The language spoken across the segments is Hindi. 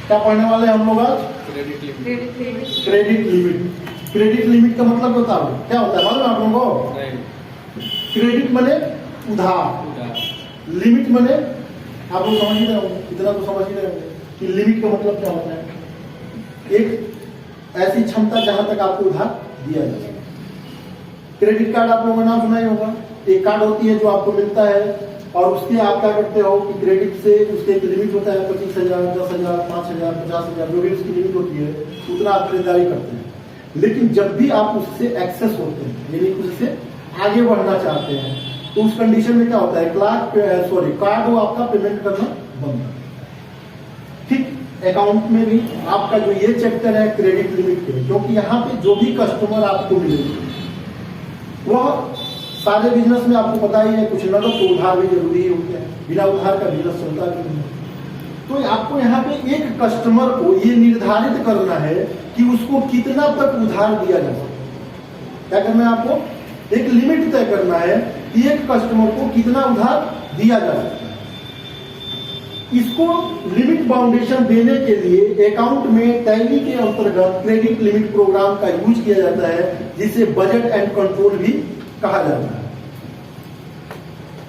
क्या पढ़ने वाले हैं हम लोग आज? Credit limit. Credit limit. Credit limit का मतलब बताओ क्या होता है, मालूम है आप लोगों को? नहीं। क्रेडिट मने उधार, लिमिट मने आप लोग समझ ही रहे होंगे, इतना तो समझ ही रहे होंगे कि लिमिट का मतलब क्या होता है। एक ऐसी क्षमता जहां तक आपको उधार दिया जाए। क्रेडिट कार्ड आप लोगों ने नाम सुना ही होगा। एक कार्ड होती है जो आपको मिलता है और उसके आप क्या करते हो कि क्रेडिट से उसके एक लिमिट होता है 25,000, 10,000, 5,000, 50,000 जो भी उसकी लिमिट होती है उतना आप खरीदारी करते हैं। लेकिन जब भी आप उससे एक्सेस होते हैं यानी उससे आगे बढ़ना चाहते हैं तो उस कंडीशन में क्या होता है, कार्ड वो आपका पेमेंट करना बंद है। ठीक अकाउंट में भी आपका जो ये चैप्टर है क्रेडिट लिमिट के, क्योंकि यहाँ पे जो भी कस्टमर आपको मिलेंगे वह सारे बिजनेस में आपको पता ही है कुछ नगद तो उधार भी जरूरी ही होते हैं, बिना उधार का बिजनेस चलता भी नहीं। तो आपको यहाँ पे एक कस्टमर को ये निर्धारित करना है कि उसको कितना तक उधार दिया जा सकता है। क्या करना है आपको, एक लिमिट तय करना है कि एक कस्टमर को कितना उधार दिया जा सकता है। इसको लिमिट बाउंडेशन देने के लिए अकाउंट में टैली के अंतर्गत क्रेडिट लिमिट प्रोग्राम का यूज किया जाता है जिसे बजट एंड कंट्रोल भी कहा जाता है।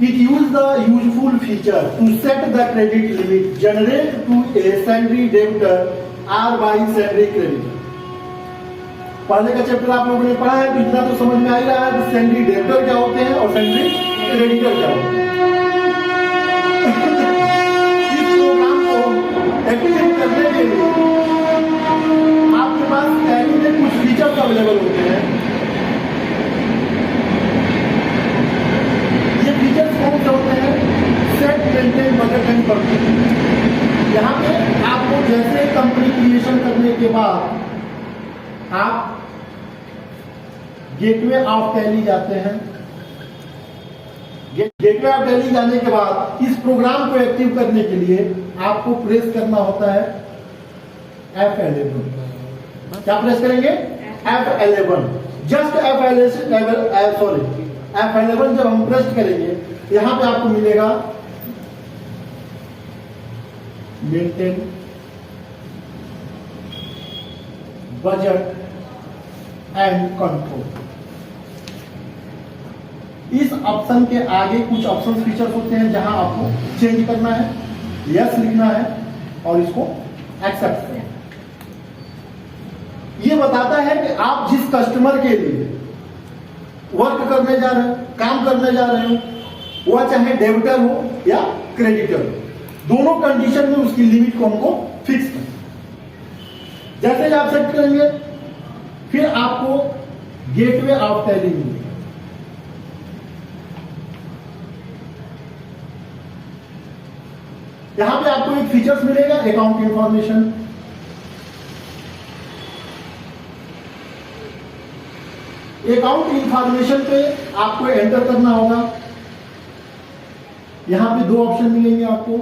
It use the useful feature to set the credit limit generate to a sundry debtor or by sundry creditor। पहले का चैप्टर आप लोगों ने पढ़ा है तो इतना तो समझ में आ ही रहा है कि सैंडरी डेब्टर क्या होते हैं और सैंडरी क्रेडिटर क्या होते हैं। इस प्रोग्राम को एक्टिवेट करने के लिए आपके पास टैली में कुछ फीचर्स अवेलेबल होते हैं। ये फीचर्स कौन से होते हैं, set, maintain, budget and control. यहाँ पे आपको जैसे कंपनी क्रिएशन करने के बाद आप गेटवे ऑफ टैली जाते हैं। गेटवे ऑफ टैली जाने के बाद इस प्रोग्राम को एक्टिव करने के लिए आपको प्रेस करना होता है F11। क्या प्रेस करेंगे, F11। जस्ट F11 जब हम प्रेस करेंगे यहां पे आपको मिलेगा मेंटेन, बजट एंड कंट्रोल। इस ऑप्शन के आगे कुछ ऑप्शन फीचर्स होते हैं जहां आपको चेंज करना है, यस लिखना है और इसको एक्सेप्ट करना है। ये बताता है कि आप जिस कस्टमर के लिए वर्क करने जा रहे हो, काम करने जा रहे हो, वह चाहे डेबिटर हो या क्रेडिटर हो, दोनों कंडीशन में उसकी लिमिट को हमको फिक्स करना। जैसे आप सेट करेंगे फिर आपको गेटवे ऑफ टैली मिलेगा। यहां पे आपको एक फीचर्स मिलेगा अकाउंट इंफॉर्मेशन। अकाउंट इंफॉर्मेशन पे आपको एंटर करना होगा। यहां पे दो ऑप्शन मिलेंगे आपको,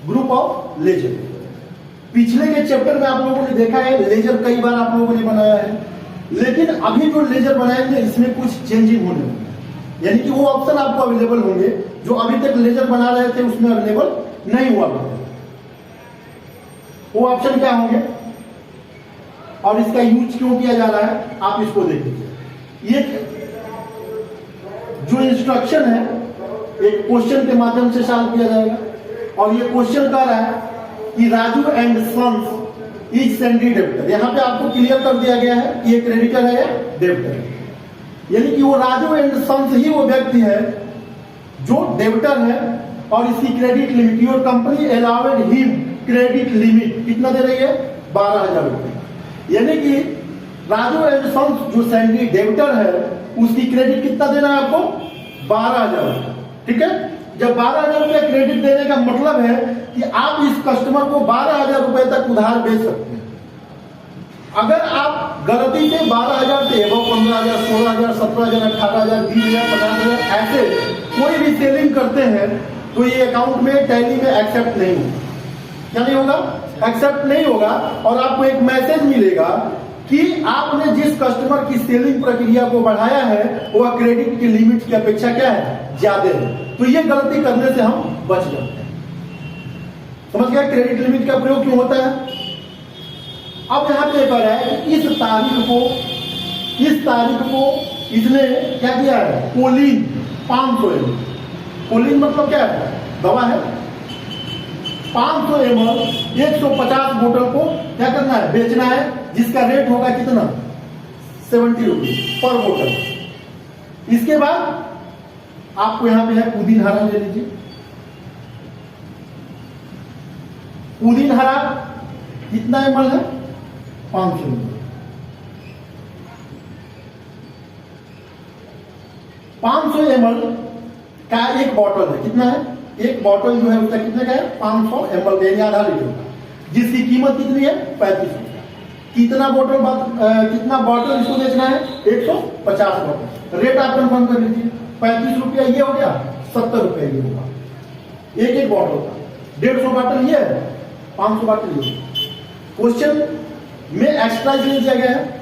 ग्रुप ऑफ लेजर। पिछले के चैप्टर में आप लोगों ने देखा है लेजर कई बार आप लोगों ने बनाया है, लेकिन अभी जो लेजर बनाएंगे इसमें कुछ चेंजिंग होने वाला है। यानी कि वो ऑप्शन आपको अवेलेबल होंगे जो अभी तक लेजर बना रहे थे उसमें अवेलेबल नहीं हुआ करते। वो ऑप्शन क्या होंगे और इसका यूज क्यों किया जा रहा है आप इसको देख लीजिए। ये जो इंस्ट्रक्शन है एक क्वेश्चन के माध्यम से सॉल्व किया जाएगा और ये क्वेश्चन कह रहा है कि Raju and sons is sundry debtor. यहां पे आपको क्लियर कर दिया गया है कि ये क्रेडिटर है या डेबिटर है, यानी कि वो राजू एंड सन्स ही वो व्यक्ति है जो डेबिटर है और इसकी credit limit, your company allowed him credit limit कितना दे रही है, 12,000 रुपए। यानी कि राजू एंड सन्स जो सैंडरी डेबिटर है उसकी क्रेडिट कितना देना है आपको, 12,000 रुपए। ठीक है, जब 12,000 रुपए क्रेडिट देने का मतलब है कि आप इस कस्टमर को 12,000 रुपए तक उधार बेच सकते हैं। अगर आप गलती से 12,000 से एवं 15,000, 16,000, 17,000, 18,000, 20,000, 50,000 ऐसे कोई भी सेलिंग करते हैं तो ये अकाउंट में टैली में एक्सेप्ट नहीं होगा। क्या नहीं होगा, एक्सेप्ट नहीं होगा और आपको एक मैसेज मिलेगा कि आपने जिस कस्टमर की सेलिंग प्रक्रिया को बढ़ाया है वह क्रेडिट की लिमिट की अपेक्षा क्या है, ज्यादा है। तो ये गलती करने से हम बच जाते हैं। समझ गया क्रेडिट लिमिट का प्रयोग क्यों होता है। अब यहां पेपर है कि इस तारीख को इसने क्या किया है, कोलिन 500 ml। कोलिन मतलब क्या है, दवा है। 500 ml 150 बोतल को क्या करना है, बेचना है, जिसका रेट होगा कितना, 70 रुपीज पर बोतल। इसके बाद आपको यहां पे है पुदीन हरा, ले लीजिए। पुदीन हरा कितना ml है, 500 ml। 500 ml का एक बॉटल है, कितना है, एक बॉटल जो है उसका कितने का है, 500 ml यानी आधा लीटर का, जिसकी कीमत कितनी है, 35 रुपया। कितना बॉटल इसको बेचना है, 150 बॉटल। रेट आप कंफर्म कर लीजिए, 35 रुपया ये हो गया, 70 रुपया ये होगा एक बॉटल का। 150 बॉटल ये है, 500 बॉटल ये। क्वेश्चन में एक्स्ट्रा इसलिए दिया गया है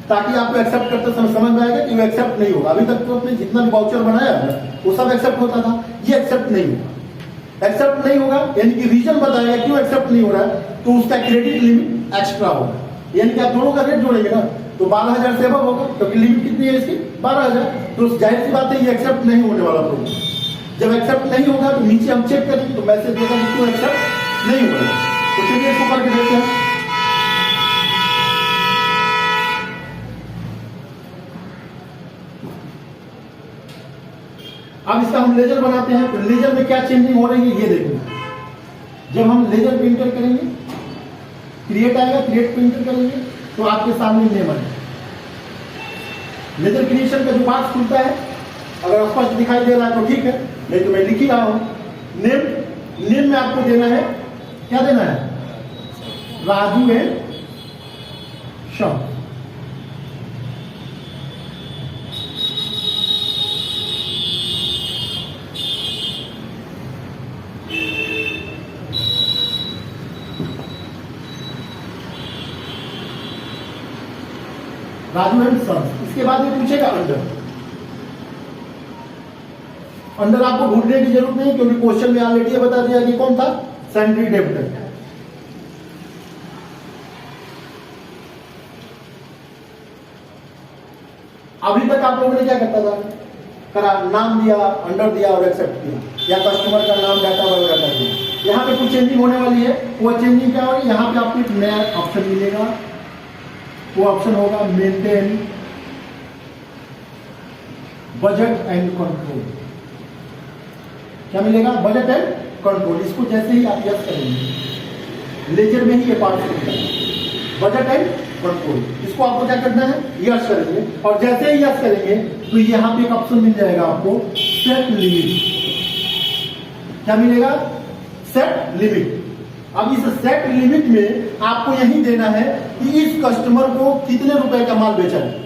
ताकि आपको एक्सेप्ट करते समय समझ में आएगा कि वो एक्सेप्ट नहीं होगा। अभी तक तो आपने जितना भी वाउचर बनाया है वो सब एक्सेप्ट होता था, ये एक्सेप्ट नहीं होगा। एक्सेप्ट नहीं होगा यानी कि रीजन बताएगा क्यों एक्सेप्ट नहीं हो रहा है, तो उसका क्रेडिट लिमिट एक्स्ट्रा होगा। यानी कि आप दोनों का रेट जोड़ेंगे ना तो 12,000 से अबव होगा, क्योंकि लिमिट कितनी है इसकी, 12,000। तो जाहिर सी बात है ये एक्सेप्ट नहीं होने वाला प्रोग्राम। जब एक्सेप्ट नहीं होगा तो नीचे हम चेक करेंगे तो मैसेज देगा कि क्यों एक्सेप्ट नहीं हो रहा। तो चलिए इसको करके देखते हैं। अब इसका हम लेजर बनाते हैं, तो लेजर में क्या चेंजिंग हो रही है ये देखो। जब हम लेजर पे इंटर करेंगे, क्रिएट आएगा, क्रिएट पे इंटर करेंगे तो आपके सामने नेम आएगा। लेजर क्रिएशन का जो बॉक्स खुलता है, अगर स्पष्ट दिखाई दे रहा है तो ठीक है, नहीं तो मैं लिख ही रहा हूं। नेम में आपको देना है, क्या देना है, Raju and Shyam. Raju and sons. इसके बाद ये पूछेगा अंडर आपको ढूंढने की जरूरत नहीं, क्योंकि क्वेश्चन में ऑलरेडी बता दिया कि कौन था, सैंड्री डेब्टर। अभी तक आप लोगों ने क्या करता था, करा नाम दिया, अंडर दिया और एक्सेप्ट किया, या कस्टमर का नाम, डाटा वगैरह डाटा दिया। यहाँ पे कुछ चेंजिंग होने वाली है। वो चेंजिंग क्या होगी, यहाँ पे आपको एक नया ऑप्शन मिलेगा। वो ऑप्शन होगा मेंटेन बजट एंड कंट्रोल। क्या मिलेगा, बजट एंड कंट्रोल। इसको जैसे ही आप यस करेंगे, लेजर में ही ये पार्ट होता है, बजट एंड कंट्रोल। इसको आपको क्या करना है, यस करेंगे, और जैसे ही यस करेंगे तो यहाँ पे एक ऑप्शन मिल जाएगा आपको, सेट लिमिट। क्या मिलेगा, सेट लिमिट। अब इस सेट लिमिट में आपको यही देना है कि इस कस्टमर को कितने रुपए का माल बेचा है।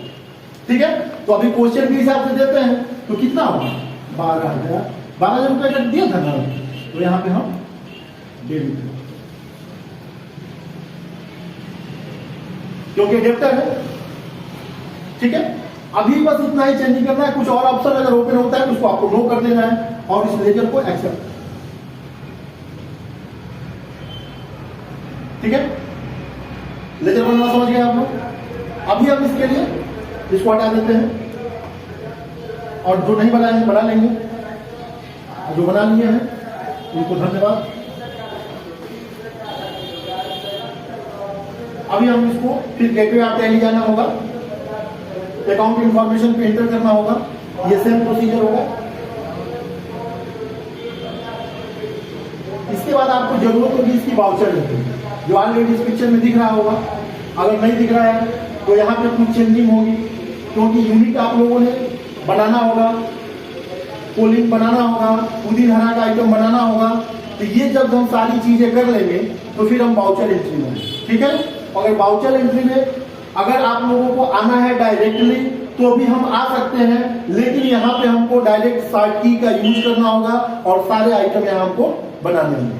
ठीक है, तो अभी क्वेश्चन के हिसाब से देते हैं तो कितना होगा, 12,000 रुपए का दिया था ना, तो यहाँ पे हम डेबिट, क्योंकि डेब्टर है। ठीक है, अभी बस इतना ही चेंजिंग करना है। कुछ और ऑप्शन अगर ओपन होता है तो उसको आपको नो कर देना है और इस लेजर को एक्सेप्ट। ठीक है, लेजर बनना समझ गए आप लोग। अभी हम इसके लिए इसको हटा देते हैं, और जो नहीं बनाए हैं बना लेंगे, जो बना लिए हैं उनको धन्यवाद। अभी हम इसको फिर गेटवे आप ले जाना होगा, अकाउंट इंफॉर्मेशन पे एंटर करना होगा, ये सेम प्रोसीजर होगा। इसके बाद आपको जरूरत होगी इसकी वाउचर लेने, जो ऑलरेडी इस पिक्चर में दिख रहा होगा। अगर नहीं दिख रहा है तो यहाँ पे कुछ चेंजिंग होगी, क्योंकि यूनिट आप लोगों ने बनाना होगा, कोलिंग बनाना होगा, पुदीन हरा का आइटम बनाना होगा। तो ये जब हम सारी चीजें कर लेंगे तो फिर हम वाउचर एंट्री में, ठीक है। अगर वाउचर एंट्री में अगर आप लोगों को आना है डायरेक्टली तो भी हम आ सकते हैं, लेकिन यहाँ पे हमको डायरेक्ट शार्ट की का यूज करना होगा और सारे आइटम यहाँ हमको बनाने होंगे।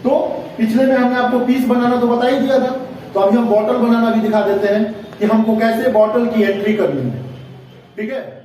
तो पिछले में हमने आपको पीस बनाना तो बता ही दिया था, तो अभी हम बॉटल बनाना भी दिखा देते हैं। कि हमको कैसे बॉटल की एंट्री करनी है। ठीक है।